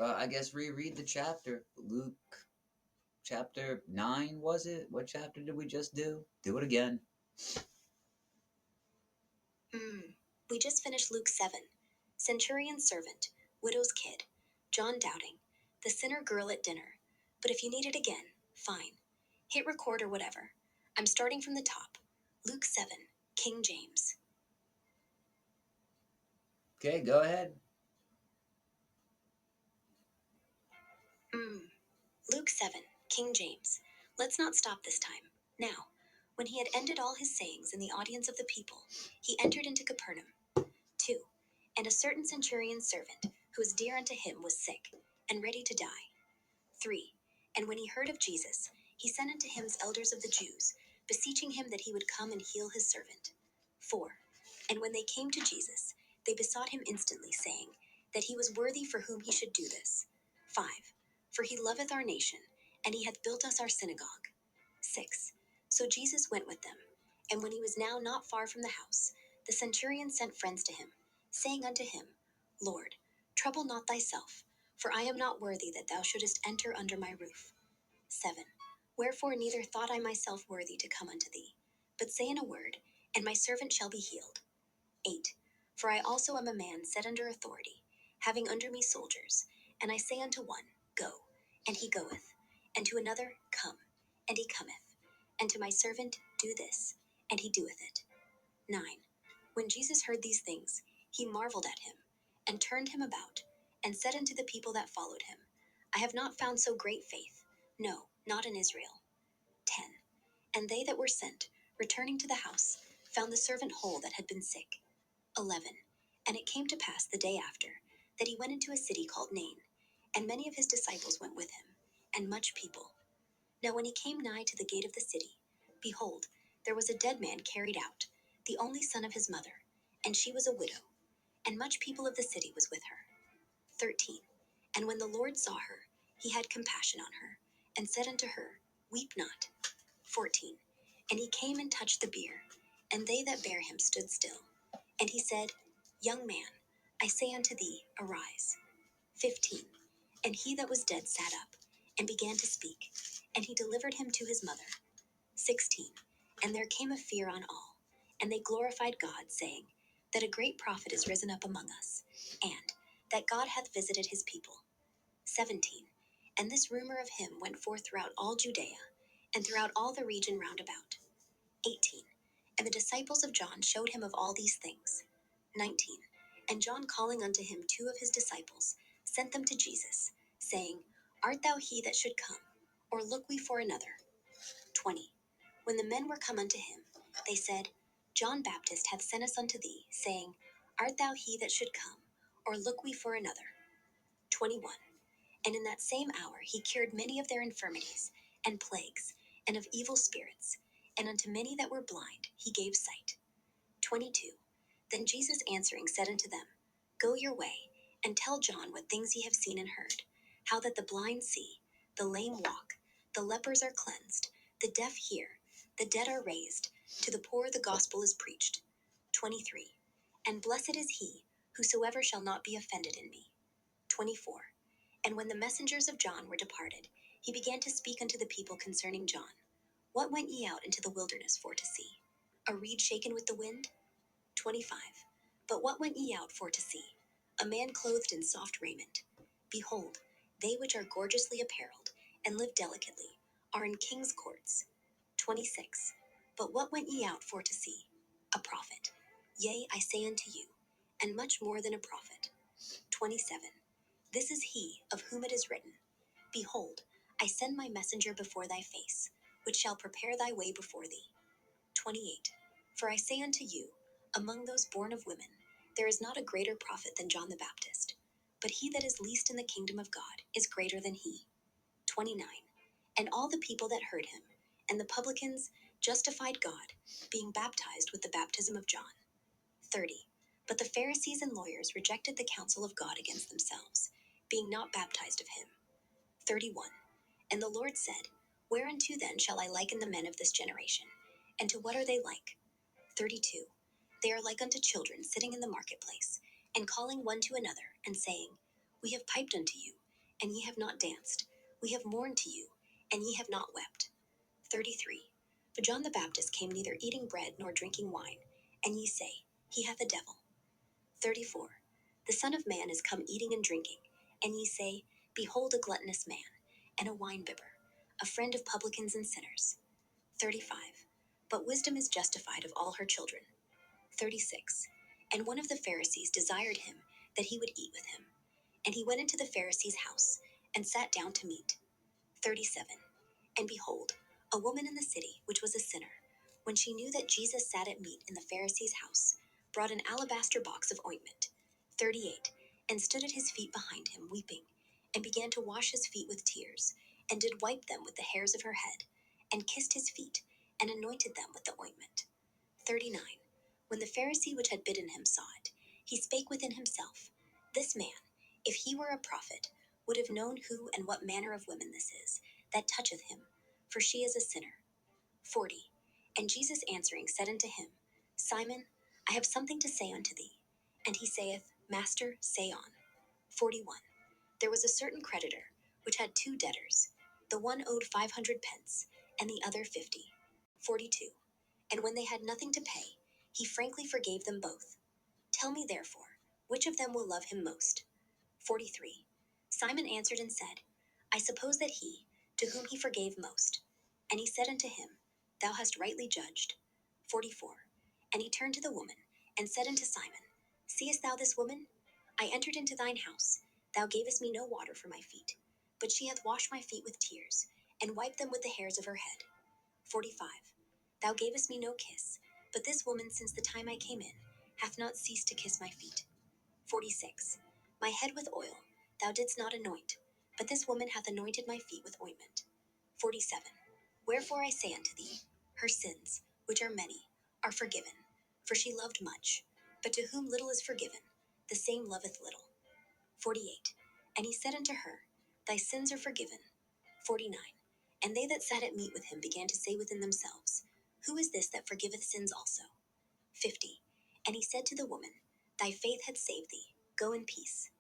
I guess reread the chapter. Luke chapter 9, was it? What chapter did we just do? Do it again. We just finished Luke 7. Centurion's servant, widow's kid, John doubting, the sinner girl at dinner. But if you need it again, fine. Hit record or whatever. I'm starting from the top. Luke 7, King James. Okay, go ahead. Luke 7, King James. Let's not stop this time. Now, when he had ended all his sayings in the audience of the people, he entered into Capernaum. 2. And a certain centurion's servant, who was dear unto him, was sick, and ready to die. 3. And when he heard of Jesus, he sent unto him the elders of the Jews, beseeching him that he would come and heal his servant. 4. And when they came to Jesus, they besought him instantly, saying, that he was worthy for whom he should do this. 5. For he loveth our nation, and he hath built us our synagogue. 6. So Jesus went with them, and when he was now not far from the house, the centurion sent friends to him, saying unto him, Lord, trouble not thyself, for I am not worthy that thou shouldest enter under my roof. 7. Wherefore neither thought I myself worthy to come unto thee, but say in a word, and my servant shall be healed. 8. For I also am a man set under authority, having under me soldiers, and I say unto one, Go, and he goeth, and to another, Come, and he cometh, and to my servant, Do this, and he doeth it. 9. When Jesus heard these things, he marveled at him, and turned him about, and said unto the people that followed him, I have not found so great faith, no, not in Israel. 10. And they that were sent, returning to the house, found the servant whole that had been sick. 11. And it came to pass the day after, that he went into a city called Nain, and many of his disciples went with him, and much people. Now when he came nigh to the gate of the city, behold, there was a dead man carried out, the only son of his mother, and she was a widow, and much people of the city was with her. 13. And when the Lord saw her, he had compassion on her, and said unto her, Weep not. 14. And he came and touched the bier, and they that bare him stood still. And he said, Young man, I say unto thee, arise. 15. And he that was dead sat up, and began to speak, and he delivered him to his mother. 16. And there came a fear on all, and they glorified God, saying, that a great prophet is risen up among us, and that God hath visited his people. 17. And this rumor of him went forth throughout all Judea, and throughout all the region round about. 18. And the disciples of John showed him of all these things. 19. And John calling unto him 2 of his disciples, sent them to Jesus, saying, Art thou he that should come, or look we for another? 20. When the men were come unto him, they said, John Baptist hath sent us unto thee, saying, Art thou he that should come, or look we for another? 21. And in that same hour he cured many of their infirmities, and plagues, and of evil spirits, and unto many that were blind he gave sight. 22. Then Jesus answering said unto them, Go your way, and tell John what things ye have seen and heard, how that the blind see, the lame walk, the lepers are cleansed, the deaf hear, the dead are raised, to the poor the gospel is preached. 23. And blessed is he, whosoever shall not be offended in me. 24. And when the messengers of John were departed, he began to speak unto the people concerning John. What went ye out into the wilderness for to see? A reed shaken with the wind? 25. But what went ye out for to see? A man clothed in soft raiment. Behold, they which are gorgeously apparelled, and live delicately, are in king's courts. 26. But what went ye out for to see? A prophet. Yea, I say unto you, and much more than a prophet. 27. This is he of whom it is written, Behold, I send my messenger before thy face, which shall prepare thy way before thee. 28. For I say unto you, among those born of women, there is not a greater prophet than John the Baptist, but he that is least in the kingdom of God is greater than he. 29. And all the people that heard him, and the publicans, justified God, being baptized with the baptism of John. 30. But the Pharisees and lawyers rejected the counsel of God against themselves, being not baptized of him. 31. And the Lord said, Whereunto then shall I liken the men of this generation? And to what are they like? 32. They are like unto children sitting in the marketplace, and calling one to another, and saying, We have piped unto you, and ye have not danced. We have mourned to you, and ye have not wept. 33. For John the Baptist came neither eating bread nor drinking wine, and ye say, He hath a devil. 34. The Son of Man is come eating and drinking, and ye say, Behold a gluttonous man, and a winebibber, a friend of publicans and sinners. 35. But wisdom is justified of all her children. 36. And one of the Pharisees desired him that he would eat with him. And he went into the Pharisee's house, and sat down to meat. 37. And behold, a woman in the city, which was a sinner, when she knew that Jesus sat at meat in the Pharisee's house, brought an alabaster box of ointment. 38. And stood at his feet behind him, weeping, and began to wash his feet with tears, and did wipe them with the hairs of her head, and kissed his feet, and anointed them with the ointment. 39. When the Pharisee which had bidden him saw it, he spake within himself, This man, if he were a prophet, would have known who and what manner of woman this is, that toucheth him, for she is a sinner. 40. And Jesus answering said unto him, Simon, I have something to say unto thee. And he saith, Master, say on. 41. There was a certain creditor, which had two debtors. The one owed 500 pence, and the other 50. 42. And when they had nothing to pay, he frankly forgave them both. Tell me therefore, which of them will love him most? 43. Simon answered and said, I suppose that he, to whom he forgave most. And he said unto him, Thou hast rightly judged. 44. And he turned to the woman, and said unto Simon, Seest thou this woman? I entered into thine house. Thou gavest me no water for my feet, but she hath washed my feet with tears, and wiped them with the hairs of her head. 45. Thou gavest me no kiss, but this woman since the time I came in hath not ceased to kiss my feet. 46. My head with oil thou didst not anoint, but this woman hath anointed my feet with ointment. 47. Wherefore I say unto thee, her sins, which are many, are forgiven, for she loved much. But to whom little is forgiven, the same loveth little. 48. And he said unto her, Thy sins are forgiven. 49. And they that sat at meat with him began to say within themselves, Who is this that forgiveth sins also? 50. And he said to the woman, Thy faith hath saved thee. Go in peace.